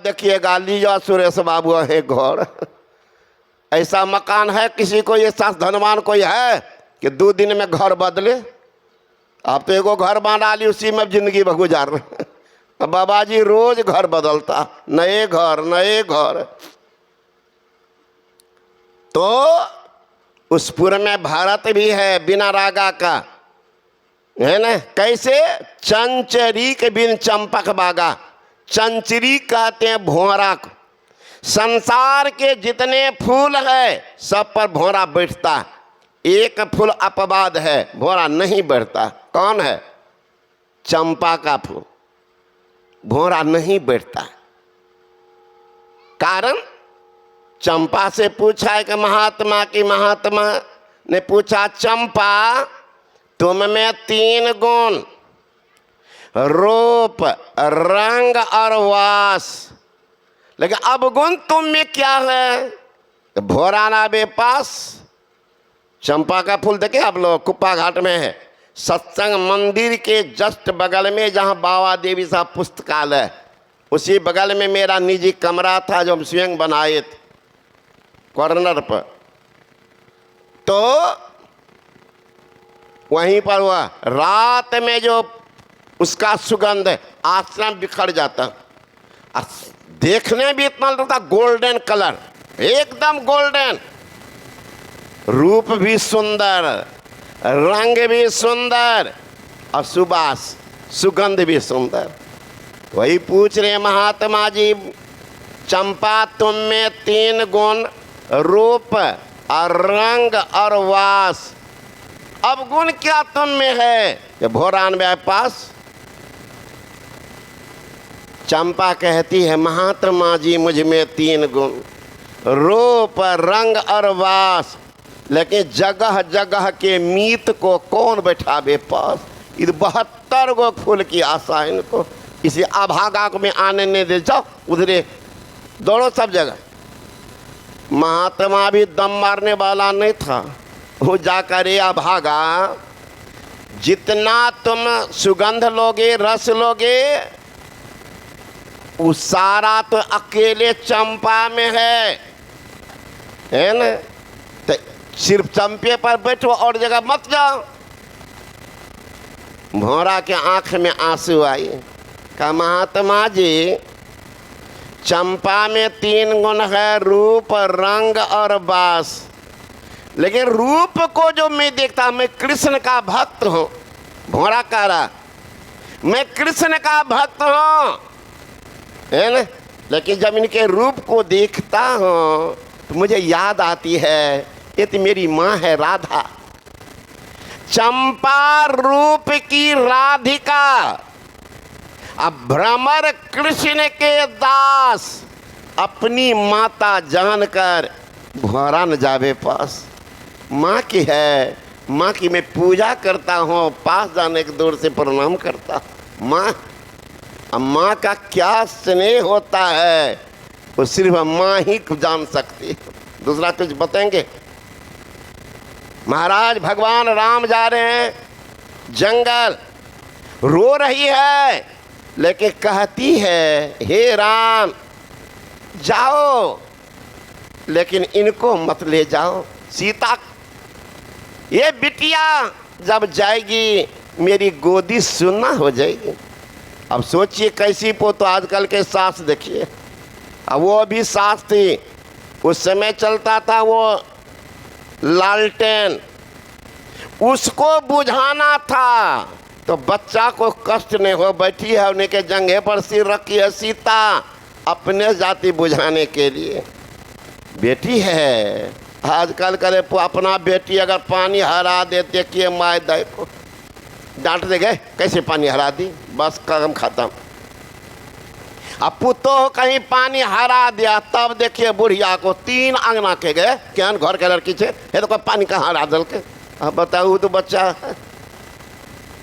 देखिएगा, लीजा सुरेश बाबू है घर। ऐसा मकान है किसी को, ये सास धनवान कोई है कि 2 दिन में घर बदले? आप तो एगो घर बना ली, उसी में जिंदगी गुजार रहे। बाबा जी रोज घर बदलता, नए घर नए घर। तो उस पुर में भारत भी है बिना रागा का, है ना? कैसे? चंचरी के बिन चंपक बागा। चंचरी कहते हैं भौरा को। संसार के जितने फूल है सब पर भौरा बैठता, एक फूल अपवाद है, भौरा नहीं बैठता। कौन है? चंपा का फूल, भौरा नहीं बैठता। कारण चंपा से पूछा है कि महात्मा की, महात्मा ने पूछा चंपा तुम में 3 गुण, रूप रंग और वास, लेकिन अब गुण तुम में क्या है? भौरा ना बे पास। चंपा का फूल देखे आप लोग, कुप्पा घाट में है, सत्संग मंदिर के जस्ट बगल में, जहाँ बाबा देवी साहब पुस्तकालय, उसी बगल में मेरा निजी कमरा था जो हम स्वयं बनाए थे, कॉर्नर पर। तो वहीं पर हुआ, रात में जो उसका सुगंध है आश्रम बिखर जाता, और देखने भी इतना लगता गोल्डन कलर, एकदम गोल्डन, रूप भी सुंदर, रंग भी सुंदर, और सुबास सुगंध भी सुंदर। वही पूछ रहे महात्मा जी, चंपा तुम में 3 गुण, रूप और रंग और वास, अब गुण क्या तुम में है? ये भौरान में पास। चंपा कहती है महात्मा जी मुझ में 3 गुण, रूप रंग और वास, लेकिन जगह जगह के मीत को कौन बैठावे पास? इस 72 गो फूल की आशा है इनको, इसी अभागा को में आने नहीं दे, जाओ उधरे दौड़ो सब जगह। महात्मा भी दम मारने वाला नहीं था, वो जाकर ये अभागा, जितना तुम सुगंध लोगे रस लोगे वो सारा तो अकेले चंपा में है ना? तो सिर्फ चंपे पर बैठो और जगह मत जाओ। भौरा के आंख में आंसू आई, कहा महात्मा जी चंपा में 3 गुण है, रूप रंग और बास, लेकिन रूप को जो मैं देखता, मैं कृष्ण का भक्त हूँ। भौरा कह रहा मैं कृष्ण का भक्त हूँ, है ना? लेकिन जब इनके रूप को देखता हूँ तो मुझे याद आती है ये तो मेरी माँ है राधा। चंपा रूप की राधिका, अब भ्रमर कृष्ण के दास, अपनी माता जानकर भौरा न जावे पास। माँ की है, माँ की मैं पूजा करता हूँ, पास जाने के दूर से प्रणाम करता। माँ, माँ का क्या स्नेह होता है वो सिर्फ माँ ही जान सकती है, दूसरा कुछ बताएंगे? महाराज भगवान राम जा रहे हैं जंगल, रो रही है लेकिन कहती है हे राम जाओ, लेकिन इनको मत ले जाओ। सीता, ये बिटिया जब जाएगी मेरी गोदी सुनना हो जाएगी। अब सोचिए कैसी तो आजकल के सास देखिए, अब वो भी सास थी, उस समय चलता था वो लालटेन, उसको बुझाना था तो बच्चा को कष्ट नहीं हो, बैठी है उन्हीं के जंघे पर सिर रखी है सीता अपने जाति बुझाने के लिए। बेटी है, आजकल करे अपना बेटी अगर पानी हरा देते कि माए दाई को डांट दे गए, कैसे पानी हरा दी, बस काम खत्म। अब पुतो कहीं पानी हरा दिया तब देखिए बुढ़िया को 3 अंगना के गए, क्या घर के लड़की छे, ये तो कोई पानी कहाँ हरा दल के। अब बताओ तो बच्चा है,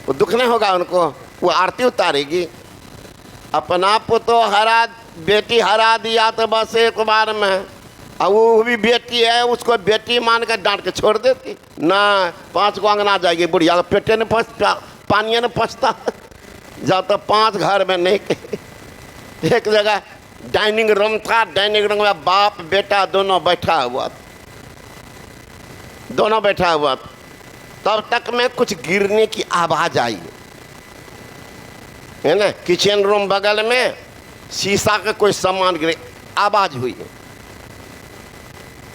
वो दुख नहीं होगा उनको, वो आरती उतारेगी। अपना पुतो हरा, बेटी हरा दिया तो बस एक बार में, अब वो भी बेटी है उसको बेटी मान कर डांट के छोड़ देती ना। 5 गो अंगना जाएगी बुढ़िया, पेटे ने पचता, पानी ने पचता, जब तो 5 घर में नहीं, एक जगह डाइनिंग रूम था, डाइनिंग रूम में बाप बेटा दोनों बैठा हुआ था, दोनों बैठा हुआ था। तब तक में कुछ गिरने की आवाज आई, है ना। किचन रूम बगल में शीशा का कोई सामान गिरे, आवाज हुई।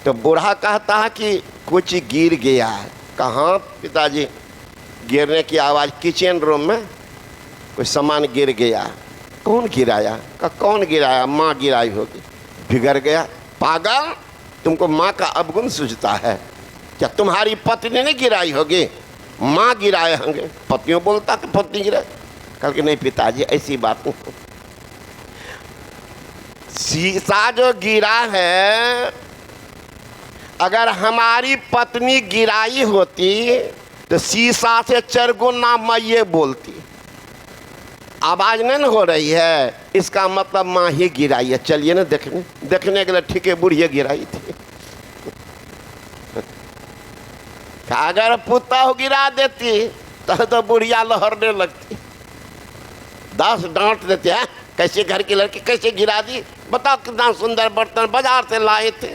तो बूढ़ा कहता है कि कुछ गिर गया है। कहाँ पिताजी? गिरने की आवाज, किचन रूम में कोई सामान गिर गया। कौन गिराया? कौन गिराया? माँ गिराई होगी। बिगड़ गया। पागल, तुमको माँ का अवगुण सूझता है क्या? तुम्हारी पत्नी ने गिराई होगी, माँ गिराए होंगे। पत्नियों बोलता कि पत्नी गिराए। कल के नहीं पिताजी, ऐसी बात नहीं। शीशा जो गिरा है, अगर हमारी पत्नी गिराई होती तो शीशा से चरगुना मैं ये बोलती। आवाज नहीं हो रही है, इसका मतलब माँ ही गिराई है। चलिए ना देखने, देखने के लिए ठीक है, बुढ़िया गिराई थी। अगर पुतहु गिरा देती तो बुढ़िया लहरने लगती, 10 डांट देते हैं। कैसे घर की लड़की कैसे गिरा दी? बताओ कितना सुंदर बर्तन बाजार से लाए थे।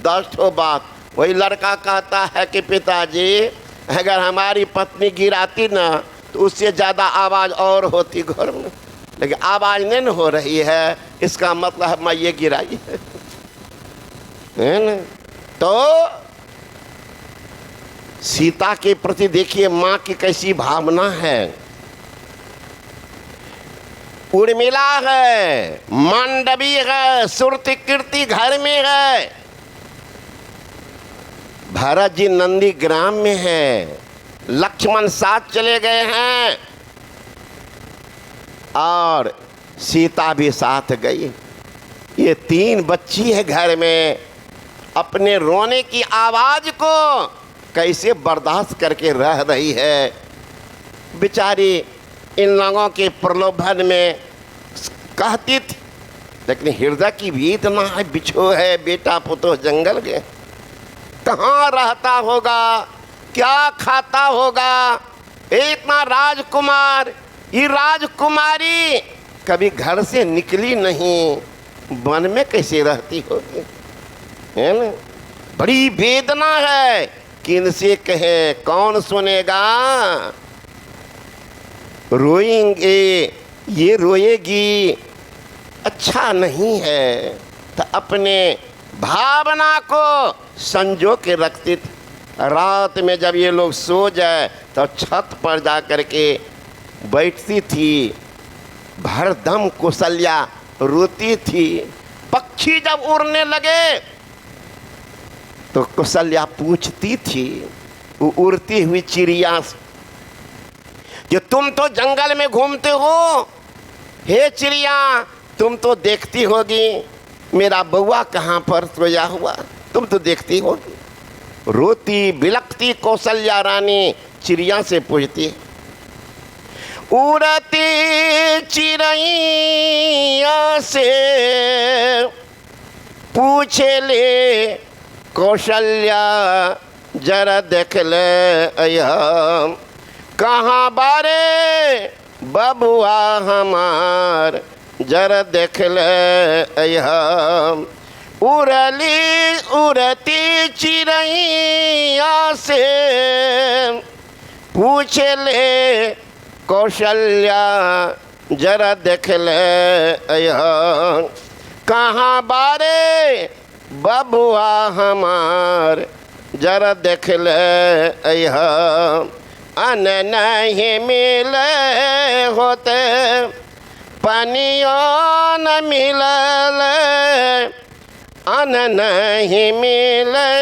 10 ठो बात। वही लड़का कहता है कि पिताजी, अगर हमारी पत्नी गिराती ना तो उससे ज़्यादा आवाज़ और होती घर में, लेकिन आवाज़ नहीं हो रही है, इसका मतलब मैं ये गिराई है ना। तो सीता के प्रति देखिए माँ की कैसी भावना है। उर्मिला है, मांडवी है, सुरति कीर्ति घर में है, भरत जी नंदी ग्राम में है, लक्ष्मण साथ चले गए हैं और सीता भी साथ गई। ये 3 बच्ची है घर में, अपने रोने की आवाज को कैसे बर्दाश्त करके रह रही है। बेचारी इन लोगों के प्रलोभन में कहती थी, लेकिन हृदय की भी इतना है, बिछो है बेटा पुतो जंगल गए, कहाँ रहता होगा, क्या खाता होगा। इतना राजकुमार, ये राजकुमारी कभी घर से निकली नहीं, वन में कैसे रहती होगी, है ना। बड़ी वेदना है, किनसे कहे, कौन सुनेगा। रोएंगे, ये रोएगी, अच्छा नहीं है। तो अपने भावना को संजो के रखती थी। रात में जब ये लोग सो जाए तो छत पर जा कर के बैठती थी, भरदम कौशल्या रोती थी। पक्षी जब उड़ने लगे तो कौशल्या पूछती थी वो उड़ती हुई चिड़िया से कि तुम तो जंगल में घूमते हो, हे चिड़िया तुम तो देखती होगी मेरा बउआ कहाँ पर सोया हुआ, तुम तो देखती होगी। रोती बिलखती कौशल्या रानी चिड़िया से पूछती, उड़ती चिड़ैया से पूछे ले कौशल्या जरा देख ले कहाँ बारे बबुआ हमार, जरा देख ले उड़ली उड़ती चिड़ैया से पूछे ले कौशल्या जरा देख ले कहाँ बारे बबुआ हमार, जरा देख ले अन नहीं मिले होते पानियों न मिलल, अन नहीं मिले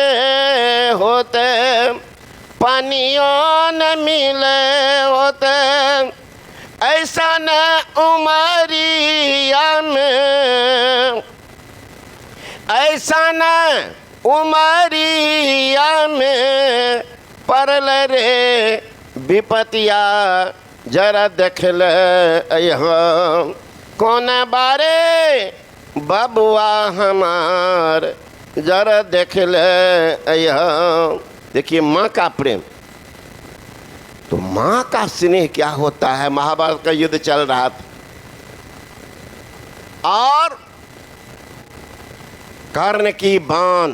होते पानियों न मिले होते, ऐसा न उमरिया में, ऐसा न उमरिया में परल रे विपतिया, जरा देख ले कौन बारे बबुआ हमार, जरा देख ले। देखिए माँ का प्रेम, तो माँ का स्नेह क्या होता है। महाभारत का युद्ध चल रहा था और कर्ण की बाण,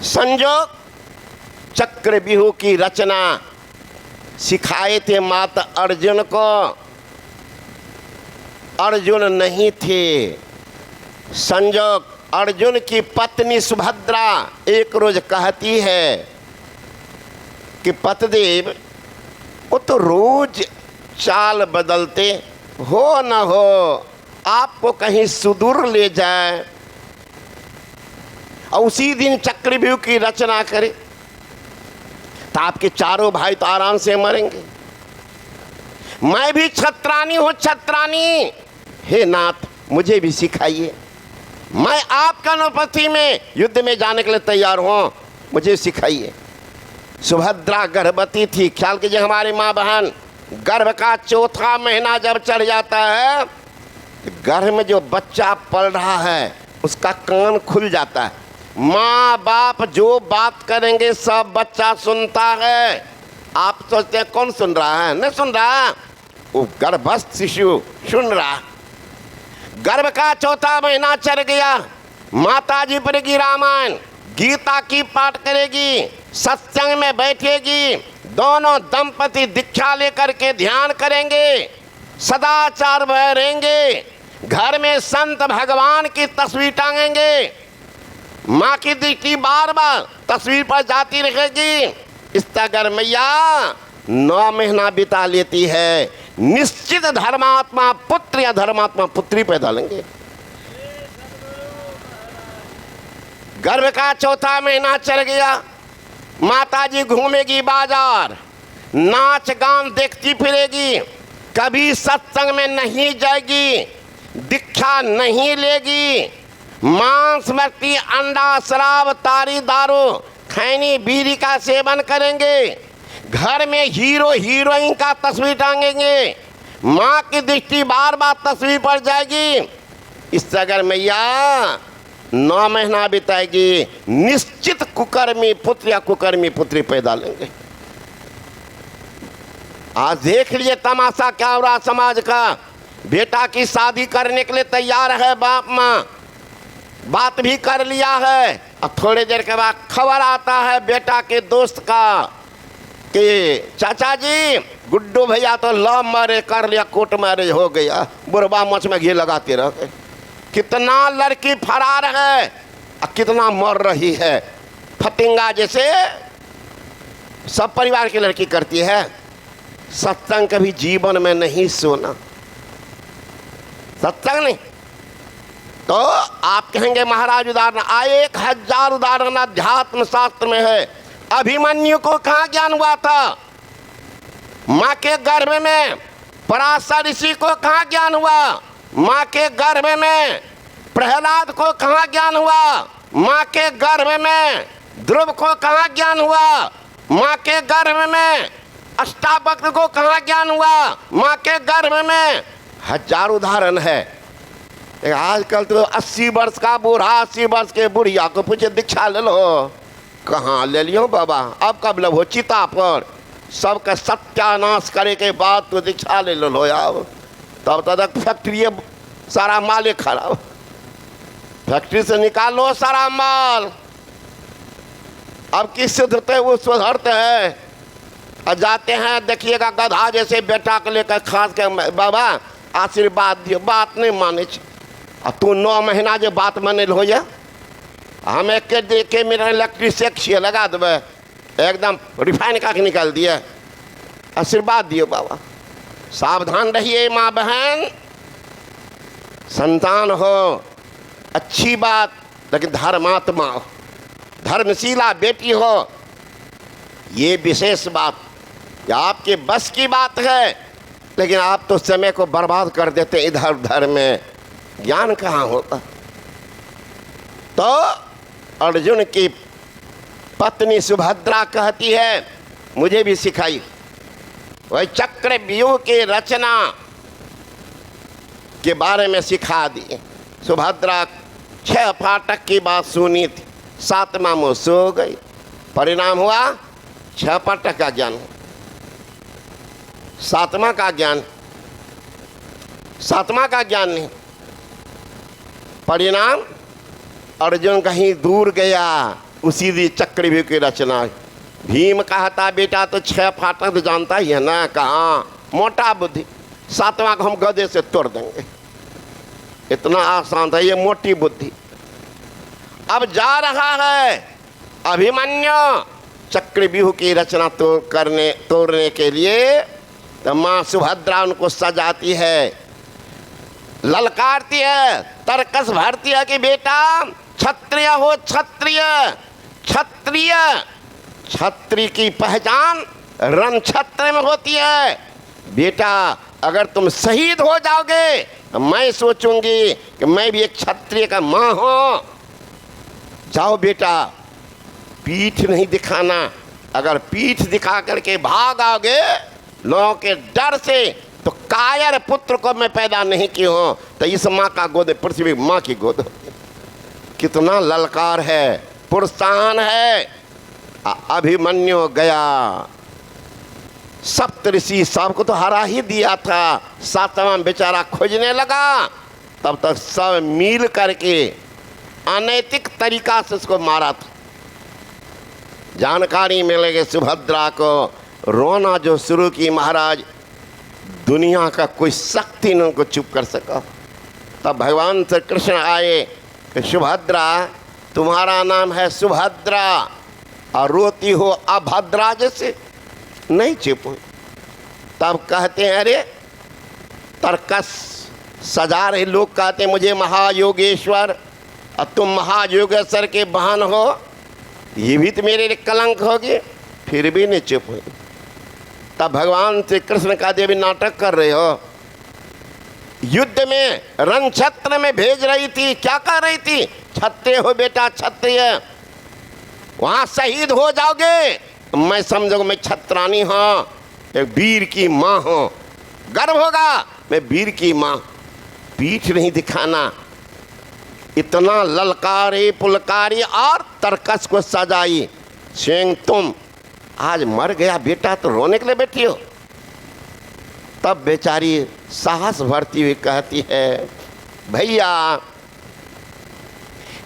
संजोग चक्रव्यूह की रचना सिखाए थे माता अर्जुन को। अर्जुन नहीं थे। संजोग अर्जुन की पत्नी सुभद्रा एक रोज कहती है कि पतिदेव वो तो रोज चाल बदलते हो न हो, आपको कहीं सुदूर ले जाए और उसी दिन चक्रव्यूह की रचना करे तो आपके चारों भाई तो आराम से मरेंगे। मैं भी छत्रानी हूं, छत्रानी। हे नाथ मुझे भी सिखाइए, मैं आपका अनुपस्थिति में युद्ध में जाने के लिए तैयार हूं, मुझे सिखाइए। सुभद्रा गर्भवती थी। ख्याल कीजिए हमारी माँ बहन, गर्भ का चौथा महीना जब चढ़ जाता है, गर्भ में जो बच्चा पल रहा है उसका कान खुल जाता है। माँ बाप जो बात करेंगे सब बच्चा सुनता है। आप सोचते हैं कौन सुन रहा है? नहीं सुन रहा, वो गर्भस्थ शिशु सुन रहा। गर्भ का चौथा महीना चढ़ गया, माता जी पढ़ेगी रामायण, गीता की पाठ करेगी, सत्संग में बैठेगी, दोनों दंपति दीक्षा लेकर के ध्यान करेंगे, सदाचार में रहेंगे, घर में संत भगवान की तस्वीर टांगेंगे, माँ की दृष्टि बार बार तस्वीर पर जाती रहेगी। इस तरह मैया 9 महीना बिता लेती है। निश्चित धर्मात्मा पुत्र या धर्मात्मा पुत्री पैदा लेंगे। गर्भ का चौथा महीना चल गया, माता जी घूमेगी बाजार, नाच गान देखती फिरेगी, कभी सत्संग में नहीं जाएगी, दीक्षा नहीं लेगी, मांस मछली अंडा शराब तारी दारू खैनी बीड़ी का सेवन करेंगे, घर में हीरो हीरोइन का तस्वीर टांगेंगे, माँ की दृष्टि बार बार तस्वीर पर जाएगी। इस अगर मैया 9 महीना बिताएगी, निश्चित कुकर्मी पुत्र या कुकर्मी पुत्री पैदा लेंगे। आज देख लिए तमाशा क्या हो रहा समाज का। बेटा की शादी करने के लिए तैयार है बाप माँ, बात भी कर लिया है, अब थोड़ी देर के बाद खबर आता है बेटा के दोस्त का कि चाचा जी गुड्डू भैया तो लव मैरिज कर लिया, कोर्ट मैरिज हो गया, बुरबा मच में घी लगाते रह गए। कितना लड़की फरार है और कितना मर रही है। फतिंगा जैसे सब परिवार की लड़की करती है। सत्संग कभी जीवन में नहीं सुना, सत्संग नहीं। तो आप कहेंगे महाराज उदाहरण आए, 1000 उदाहरण अध्यात्म शास्त्र में है। अभिमन्यु को कहाँ ज्ञान हुआ था? माँ के गर्भ में। पराशर ऋषि को कहाँ ज्ञान हुआ? माँ के गर्भ में। प्रहलाद को कहाँ ज्ञान हुआ? माँ के गर्भ में। ध्रुव को कहाँ ज्ञान हुआ? माँ के गर्भ में। अष्टावक्र को कहाँ ज्ञान हुआ? माँ के गर्भ में। 1000 उदाहरण है। आजकल तो 80 वर्ष का बूढ़ा 80 वर्ष के बुढ़िया को पूछे दीक्षा ले लो, कहाँ ले लियो बाबा, अब कब लो चिता पर सबका सत्यानाश करे के बाद तो दीक्षा ले लो यार। तब तक फैक्ट्री सारा माल खराब, फैक्ट्री से निकालो सारा माल। अब किस सुधरते वो सुधरते हैं और जाते हैं। देखिएगा गधा जैसे बेटा को लेकर खास के बाबा आशीर्वाद दियो, बात नहीं माने। अब तू 9 महीना जो बात माने हो जा, हम एक के देखे मेरा इलेक्ट्रिक से लगा देवे, एकदम रिफाइन का निकाल दिया। आशीर्वाद दियो बाबा। सावधान रहिए माँ बहन, संतान हो अच्छी बात, लेकिन धर्मात्मा हो, धर्मशीला बेटी हो, ये विशेष बात, ये आपके बस की बात है। लेकिन आप तो समय को बर्बाद कर देते इधर उधर में, ज्ञान कहाँ होता। तो अर्जुन की पत्नी सुभद्रा कहती है मुझे भी सिखाई। वही चक्रव्यूह की रचना के बारे में सिखा दी। सुभद्रा 6 फाटक की बात सुनी थी, 7वां में सो गई। परिणाम हुआ 6 फाटक का ज्ञान, 7वां का ज्ञान, 7वां का ज्ञान नहीं। परिणाम अर्जुन कहीं दूर गया, उसी दी चक्रव्यूह की रचना। भीम कहता बेटा तो 6 फाटक तो जानता ही है ना, कहाँ मोटा बुद्धि, 7वां को हम गधे से तोड़ देंगे, इतना आसान था, ये मोटी बुद्धि। अब जा रहा है अभिमन्यु चक्रव्यूह की रचना तोड़ने के लिए, तो माँ सुभद्रा उनको सजाती है, ललकारती है, तरकस भरती है कि बेटा क्षत्रिय हो, क्षत्रिय क्षत्रिय, क्षत्रिय की पहचान रणक्षेत्र में होती है। बेटा अगर तुम शहीद हो जाओगे तो मैं सोचूंगी कि मैं भी एक क्षत्रिय का माँ हूं। जाओ बेटा, पीठ नहीं दिखाना, अगर पीठ दिखा करके भाग आओगे लोगों के डर से, तो कायर पुत्र को मैं पैदा नहीं की हूं, तो इस माँ का गोद पृथ्वी माँ की गोद होगी। कितना ललकार है, प्रोत्साहन है। अभिमन्यु गया, सप्तऋषि सबको तो हरा ही दिया था, 7वां बेचारा खोजने लगा, तब तक सब मिल करके अनैतिक तरीका से उसको मारा था। जानकारी मिलेगी सुभद्रा को, रोना जो शुरू की, महाराज दुनिया का कोई शक्ति न उनको चुप कर सका। तब भगवान श्री कृष्ण आए कि सुभद्रा तुम्हारा नाम है सुभद्रा और रोती हो अभद्रा जैसे, नहीं चुप हुई। तब कहते हैं अरे तर्कस सजा रहे लोग, कहते मुझे महायोगेश्वर और तुम महायोगेश्वर के बहन हो, ये भी तो मेरे लिए कलंक होगी, फिर भी नहीं चुप हुई। तब भगवान श्री कृष्ण का देवी नाटक कर रहे हो, युद्ध में रणक्षेत्र में भेज रही थी, क्या कर रही थी, क्षत्रिय हो बेटा क्षत्रिय, वहां शहीद हो जाओगे, मैं समझूंगा मैं क्षत्रानी हूं, एक वीर की माँ हूं, गर्व होगा मैं वीर की माँ। पीठ नहीं दिखाना, इतना ललकारी पुलकारी और तर्कस को सजाई। स्वयं तुम आज मर गया बेटा तो रोने के लिए बैठी हो। तब बेचारी साहस भरती हुई कहती है भैया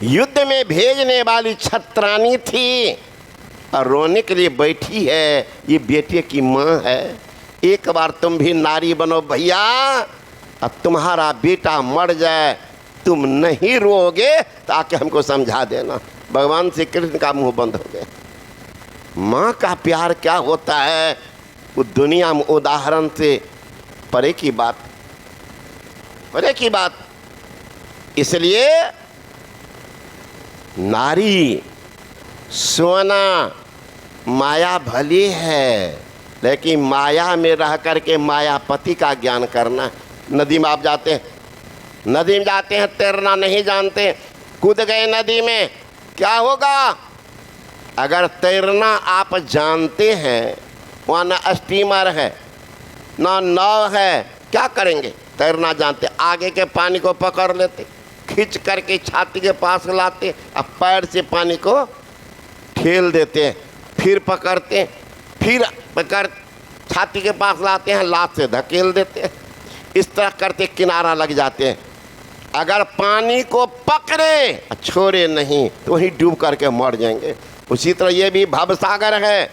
युद्ध में भेजने वाली छत्रानी थी और रोने के लिए बैठी है, ये बेटे की माँ है। एक बार तुम भी नारी बनो भैया, अब तुम्हारा बेटा मर जाए, तुम नहीं रोओगे तो आके हमको समझा देना। भगवान श्री कृष्ण का मुंह बंद हो गया। माँ का प्यार क्या होता है वो दुनिया में उदाहरण से परे की बात, परे की बात। इसलिए नारी सोना माया भली है, लेकिन माया में रह करके मायापति का ज्ञान करना। नदी में आप जाते हैं, नदी में जाते हैं, तैरना नहीं जानते, कूद गए नदी में, क्या होगा? अगर तैरना आप जानते हैं, वहाँ ना स्टीमर है ना नाव है, क्या करेंगे? तैरना जानते, आगे के पानी को पकड़ लेते, खींच करके छाती के पास लाते, अब पैर से पानी को ठेल देते हैं, फिर पकड़ते, फिर पकड़ छाती के पास लाते हैं, लात से धकेल देते हैं, इस तरह करते किनारा लग जाते हैं। अगर पानी को पकड़े छोड़े नहीं तो वहीं डूब करके मर जाएंगे। उसी तरह ये भी भवसागर है,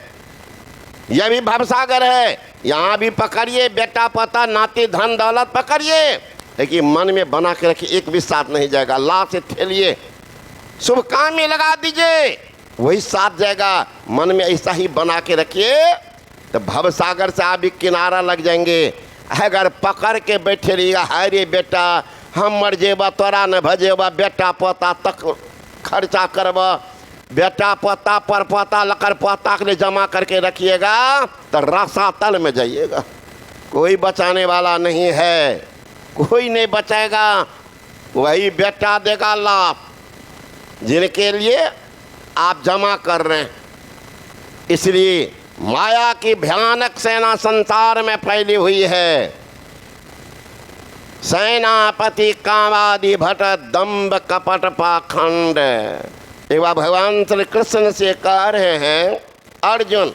यह भी भवसागर है। यहाँ भी पकड़िए, बेटा पता नाती धन दौलत पकड़िए, लेकिन मन में बना के रखिए, एक भी साथ नहीं जाएगा। लात से ठेलिए, शुभ काम में लगा दीजिए, वही साथ जाएगा। मन में ऐसा ही बना के रखिए तो भवसागर से आप भी किनारा लग जाएंगे। अगर पकड़ के बैठे रहिएगा, हाय रे बेटा हम मर जेबा तोरा न भजेबा, बेटा पोता तक खर्चा करबा, बेटा पोता पर पोता लकर पोता के लिए जमा करके रखिएगा तो रसा तल में जाइएगा। कोई बचाने वाला नहीं है, कोई नहीं बचाएगा, वही बेटा देगा लाभ जिनके लिए आप जमा कर रहे हैं। इसलिए माया की भयानक सेना संसार में फैली हुई है। सेनापति कामादि भट दम्भ कपट पाखंड। एक बार भगवान श्री कृष्ण से कह रहे हैं अर्जुन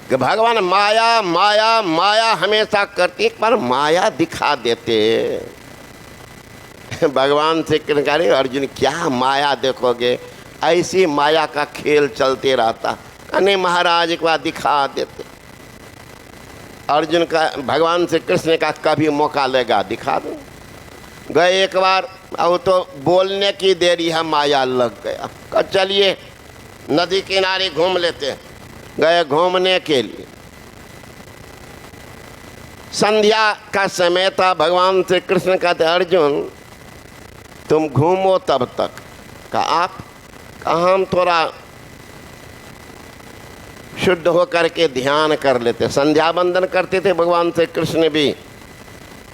कि भगवान माया माया माया हमेशा करती, पर माया दिखा देते भगवान से कृष्ण कह रहे अर्जुन क्या माया देखोगे, ऐसी माया का खेल चलते रहता। अने महाराज एक बार दिखा देते। अर्जुन का भगवान से कृष्ण का कभी मौका लेगा दिखा दूँ। गए एक बार, अब तो बोलने की देरी है, माया लग गया। कहा चलिए नदी किनारे घूम लेते। गए घूमने के लिए, संध्या का समय था। भगवान से कृष्ण कहते अर्जुन तुम घूमो तब तक। कहा आप? कहा हम थोड़ा शुद्ध होकर के ध्यान कर लेते। संध्या वंदन करते थे भगवान से कृष्ण भी।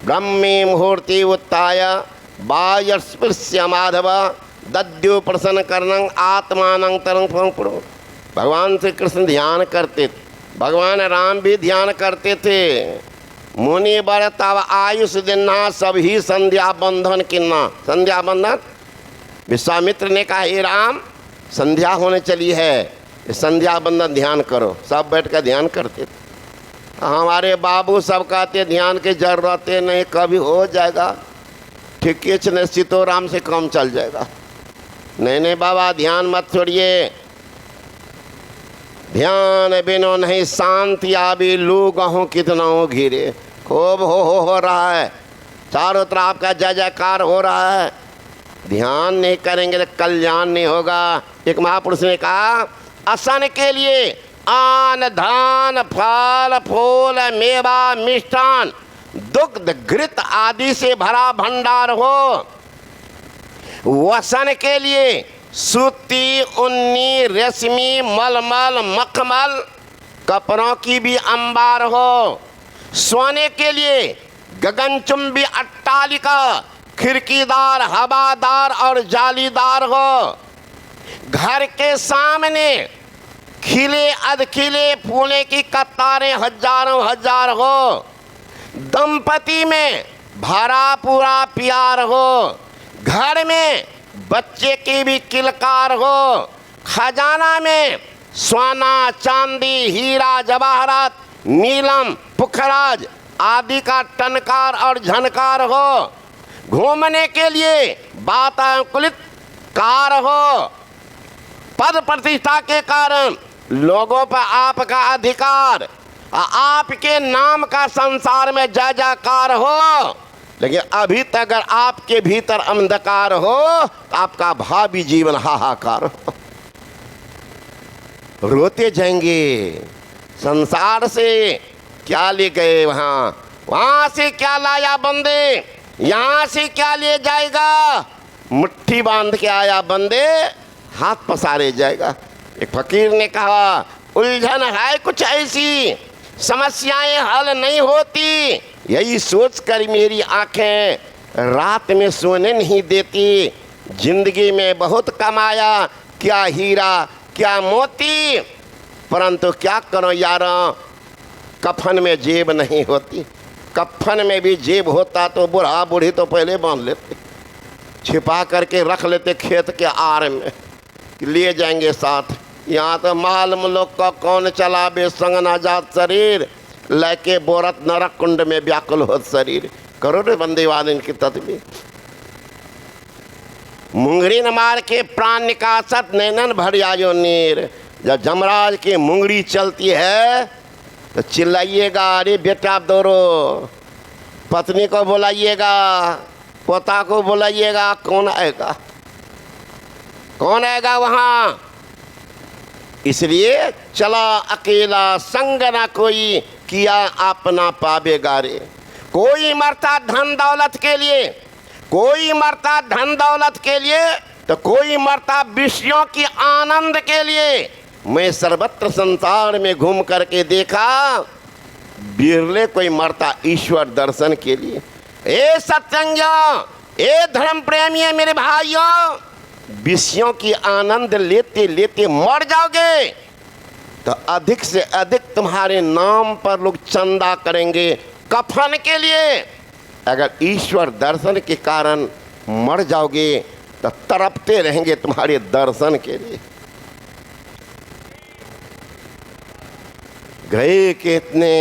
ब्रह्मी मुहूर्ति उत्थाय वायस्पृश्य माधव दद्यो प्रसन्न कर्णं आत्मानं तरं पुरो। भगवान से कृष्ण ध्यान करते थे, भगवान राम भी ध्यान करते थे। मुनि बर तब आयुष दिना सब ही संध्या बंधन किन्ना। संध्या बंधन, विश्वामित्र ने कहा हे राम संध्या होने चली है, संध्या बंधन ध्यान करो। सब बैठ कर ध्यान करते थे। हमारे बाबू सब कहते ध्यान की जरूरत नहीं, कभी हो जाएगा, ठीक है सीतोराम से कम चल जाएगा। नहीं नहीं बाबा ध्यान मत छोड़िए, ध्यान बिनो नहीं शांति आबी, लोग हो कितना हो घिरे। खूब हो रहा है, चारों तरफ आपका जय जयकार हो रहा है। ध्यान नहीं करेंगे तो कल्याण नहीं होगा। एक महापुरुष ने कहा असन के लिए आन धान फल फूल मेवा मिष्ठान दुग्ध घृत आदि से भरा भंडार हो। वसन के लिए सूती उन्नी रेशमी मलमल मखमल कपड़ों की भी अंबार हो। सोने के लिए गगनचुंबी अट्टालिका खिड़कीदार हवादार और जालीदार हो। घर के सामने खिले अधखिले फूले की कतारें हजारों हजार हो। दंपति में भरा पूरा प्यार हो। घर में बच्चे की भी किलकार हो। खजाना में सोना चांदी हीरा जवाहरात नीलम पुखराज आदि का टनकार और झनकार हो। घूमने के लिए वातानुकूलित कार हो। पद प्रतिष्ठा के कारण लोगों पर आपका अधिकार, आपके नाम का संसार में जय जयकार हो। लेकिन अभी तक अगर आपके भीतर अंधकार हो तो आपका भावी जीवन हाहाकार हो। रोते जाएंगे संसार से क्या ले गए, वहां से क्या लाया बंदे, यहाँ से क्या ले जाएगा। मुट्ठी बांध के आया बंदे, हाथ पसारे जाएगा। एक फकीर ने कहा उलझन है कुछ ऐसी, समस्याएं हल नहीं होती, यही सोचकर मेरी आंखें रात में सोने नहीं देती। जिंदगी में बहुत कमाया, क्या हीरा क्या मोती, परंतु क्या करो यारों, कफन में जेब नहीं होती। कफन में भी जेब होता तो बूढ़ा बूढ़ी तो पहले बांध लेते, छिपा करके रख लेते खेत के आर में, लिए जाएंगे साथ। यहाँ तो माल मुल्क का कौन चलावे, संग न जात शरीर, लेके बोरत नरक कुंड में व्याकुल होत शरीर। करो रे बंदीवान इनकी तदबीर। मुंगरी न मार के प्राण निकासत नैनन भर आयो नीर। जब जमराज की मुंगरी चलती है तो चिल्लाइएगा अरे बेटा दौड़ो, पत्नी को बुलाइएगा, पोता को बुलाइएगा, कौन आएगा, कौन आएगा वहाँ। इसलिए चला अकेला संग ना कोई, किया अपना पावेगा रे। कोई मरता धन दौलत के लिए, कोई मरता धन दौलत के लिए, तो कोई मरता विषयों की आनंद के लिए। मैं सर्वत्र संसार में घूम करके देखा, बिरले कोई मरता ईश्वर दर्शन के लिए। ए सत्संगियों, ए धर्म प्रेमी मेरे भाइयों, विषयों की आनंद लेते लेते मर जाओगे तो अधिक से अधिक तुम्हारे नाम पर लोग चंदा करेंगे कफन के लिए। अगर ईश्वर दर्शन के कारण मर जाओगे तो तड़पते रहेंगे तुम्हारे दर्शन के लिए। गए कितने,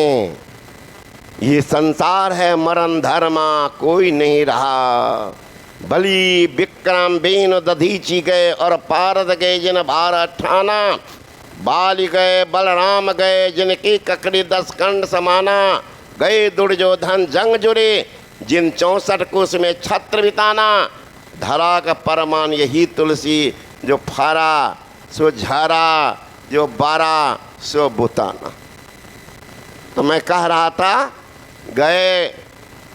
ये संसार है मरण धर्मा, कोई नहीं रहा। बलि विक्रम बीन दधीची गए और पारद गए जिन भार ठाना, बाली गए बलराम गए जिनकी ककड़ी 10 खंड समाना, गए दुर्योधन जंग जुड़े जिन 64 कोस में छत्र बिताना, धरा का परमान यही तुलसी, जो फारा सो झारा, जो बारा सो बुताना। तो मैं कह रहा था, गए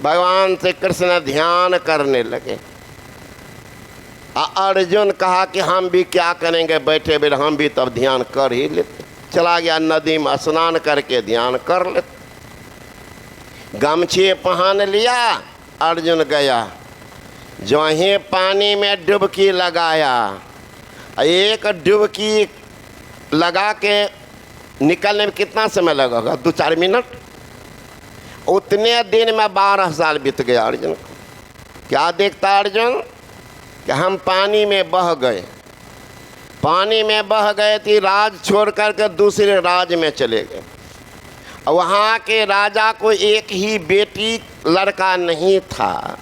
भगवान से कृष्ण ध्यान करने लगे। अर्जुन कहा कि हम भी क्या करेंगे, बैठे बैठे हम भी तब ध्यान कर ही लेते। चला गया नदी में स्नान करके ध्यान कर लेते। गमछे पहन लिया, अर्जुन गया, जो ही पानी में डुबकी लगाया, एक डुबकी लगा के निकलने में कितना समय लगेगा? 2-4 मिनट। उतने दिन में 12 साल बीत गया अर्जुन को। क्या देखता अर्जुन कि हम पानी में बह गए, पानी में बह गए थी, राज छोड़ करके दूसरे राज में चले गए। वहाँ के राजा को एक ही बेटी लड़का नहीं था।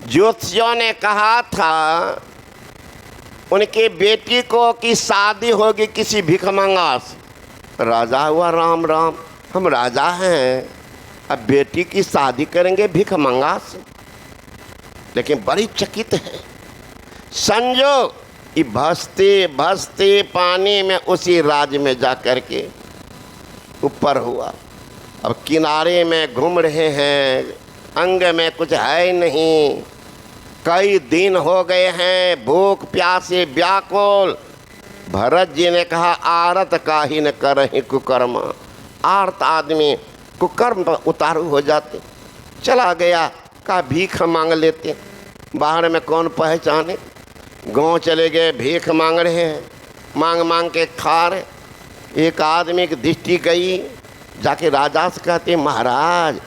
ज्योतिषियों ने कहा था उनके बेटी को कि शादी होगी किसी भिखमंगा से। राजा हुआ, राम राम, हम राजा हैं, अब बेटी की शादी करेंगे भिखमंगा से। लेकिन बड़ी चकित है संजोग, कि भसते भसते पानी में उसी राज्य में जा कर के ऊपर हुआ। अब किनारे में घूम रहे हैं, अंग में कुछ है नहीं, कई दिन हो गए हैं, भूख प्यासे व्याकुल। भरत जी ने कहा, आरत काहि न करहि कुकर्म। आर्त आदमी कुकर्म पर उतारू हो जाते। चला गया, कहा भीख मांग लेते, बाहर में कौन पहचाने। गांव चले गए, भीख मांग रहे हैं, मांग मांग के खा रहे। एक आदमी की दृष्टि गई, जाके राजा से कहते, महाराज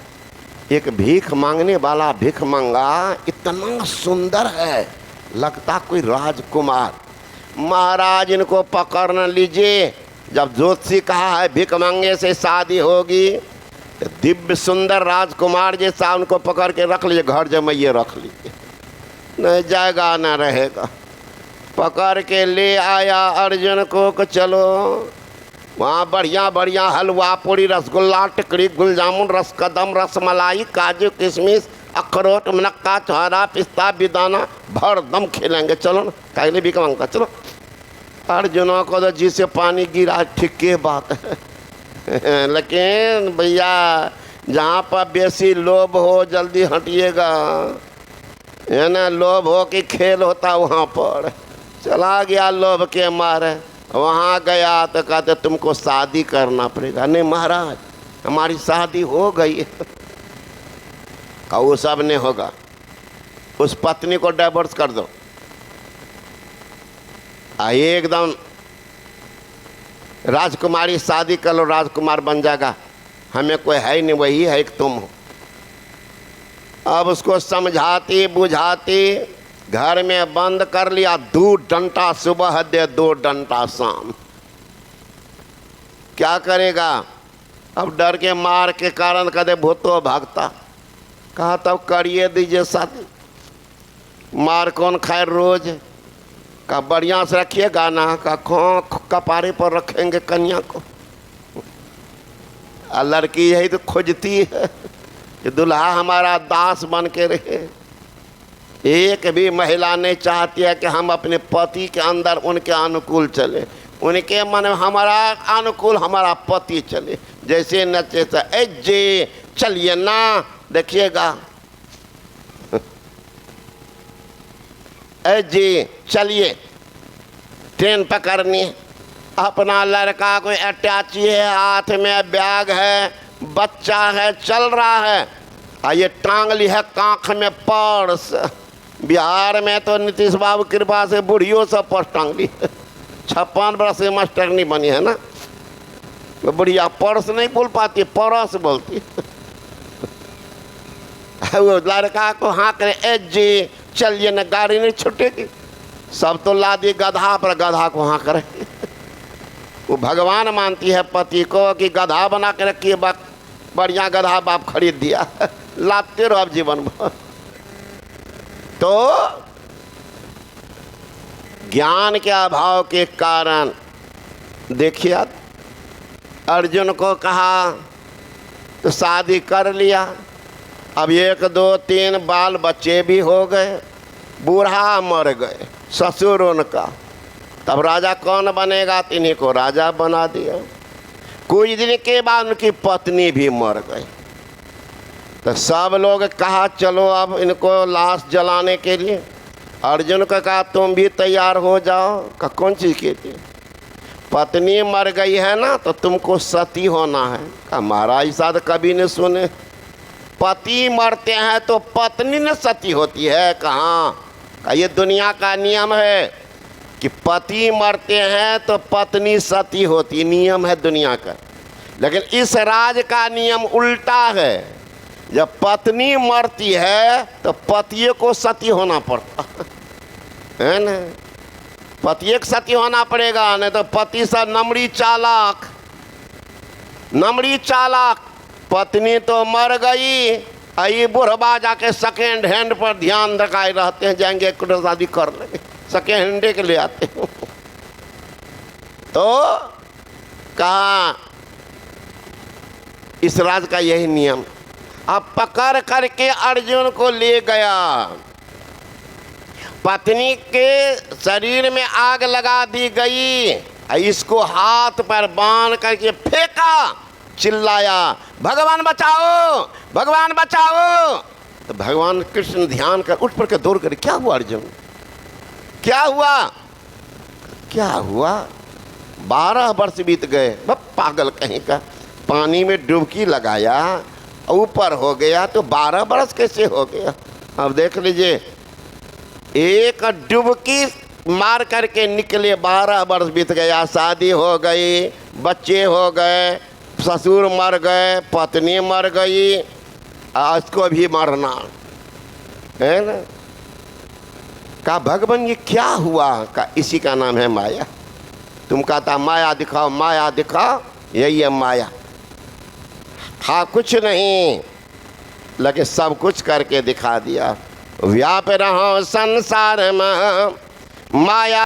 एक भीख मांगने वाला भीख मंगा इतना सुंदर है, लगता कोई राजकुमार। महाराज इनको पकड़ न लीजिए, जब ज्योतिषी कहा है भीख मांगे से शादी होगी, तो दिव्य सुंदर राजकुमार जैसा उनको पकड़ के रख लीजिए, घर जमाइए रख लीजिए, नहीं जाएगा न रहेगा। पकड़ के ले आया अर्जुन को चलो, वहाँ बढ़िया बढ़िया हलवा पूरी रसगुल्ला टिकड़ी गुल जामुन रस कदम रस मलाई काजू किशमिश अखरोट मुनक्का छोहारा पिस्ता बिदाना भर दम खेलेंगे, चलो ना, कागले भी कमांगा चलो। अर्जुनों को तो जिसे पानी गिरा ठीक के बात है लेकिन भैया जहाँ पर बेसी लोभ हो जल्दी हटिएगा, है ना। लोभ हो कि खेल होता वहाँ पर। चला गया लोभ के मारे, वहाँ गया तो कहते तुमको शादी करना पड़ेगा। नहीं महाराज हमारी शादी हो गई है। कहा वो सब नहीं होगा, उस पत्नी को डाइवोर्स कर दो। एकदम राजकुमारी शादी कर लो, राजकुमार बन जाएगा, हमें कोई है नहीं, वही है कि तुम हो। अब उसको समझाती बुझाती घर में बंद कर लिया। 2 डंटा सुबह दे 2 डंटा शाम, क्या करेगा। अब डर के मार के कारण कदे भूतो भागता। कहा तब करिए दीजिए शादी। मार कौन खाए रोज, का बढ़िया से रखिएगा ना, का खों कपारे पर रखेंगे कन्या को। लड़की यही तो खोजती है कि दुल्हा हमारा दास बन के रहे। एक भी महिला नहीं चाहती है कि हम अपने पति के अंदर उनके अनुकूल चले, उनके मन में हमारा अनुकूल हमारा पति चले। जैसे नचे ए जी चलिए ना, देखिएगा ए जी चलिए ट्रेन पकड़नी है। अपना लड़का कोई अटैची है, हाथ में बैग है, बच्चा है, चल रहा है, ये टांग ली है कांख में पर्स। बिहार में तो नीतीश बाबू कृपा से बुढ़ियों सब पर्स टांग ली। 56 वर्ष से मास्टरनी बनी है ना, वो बुढ़िया पर्स नहीं बोल पाती, परस बोलती। वो लड़का को हाँ करे ए जी चलिए ना, गाड़ी नहीं छूटेगी। सब तो ला दी गधा पर, गधा को हाँ करे। वो भगवान मानती है पति को कि गधा बना के रखिए, बढ़िया गधा बाप खरीद दिया, लाते रहो अब जीवन भर। तो ज्ञान के अभाव के कारण देखिए, अर्जुन को कहा तो शादी कर लिया। अब 1 2 3 बाल बच्चे भी हो गए, बूढ़ा मर गए ससुर उनका। तब राजा कौन बनेगा? इन्हीं को राजा बना दिया। कुछ दिन के बाद उनकी पत्नी भी मर गई। तो सब लोग कहा चलो अब इनको लाश जलाने के लिए। अर्जुन को कहा तुम भी तैयार हो जाओ। का कौन चीज़ के लिए? पत्नी मर गई है ना, तो तुमको सती होना है। का महाराज साहब कभी नहीं सुने, पति मरते हैं तो पत्नी न सती होती है? कहाँ? का ये दुनिया का नियम है कि पति मरते हैं तो पत्नी सती होती, नियम है दुनिया का। लेकिन इस राज का नियम उल्टा है, जब पत्नी मरती है तो पति को सती होना पड़ता है ना। पति को सती होना पड़ेगा, नहीं तो पति से नमरी चालाक, नमरी चालाक। पत्नी तो मर गई, ये बुढ़वा जाके सेकेंड हैंड पर ध्यान रखाए रहते हैं, जाएंगे कुछ शादी कर लेंगे, सेकेंड हैंड के ले आते हैं। तो कहा इस राज का यही नियम। अब पकड़ करके अर्जुन को ले गया, पत्नी के शरीर में आग लगा दी गई, इसको हाथ पर बांध करके फेंका, चिल्लाया भगवान बचाओ, भगवान बचाओ। तो भगवान कृष्ण ध्यान कर उठ पड़ के दौड़ कर, क्या हुआ अर्जुन, क्या हुआ, क्या हुआ? 12 वर्ष बीत गए। पागल कहीं का, पानी में डुबकी लगाया ऊपर हो गया तो 12 वर्ष कैसे हो गया? अब देख लीजिए, एक डुबकी मार करके निकले 12 वर्ष बीत गया, शादी हो गई, बच्चे हो गए, ससुर मर गए, पत्नी मर गई, उसको भी मरना है ना। कहा भगवान ये क्या हुआ? का इसी का नाम है माया। तुम कहता माया दिखाओ, माया दिखाओ, यही है माया। था कुछ नहीं, लेकिन सब कुछ करके दिखा दिया। व्याप रहो संसार में माया।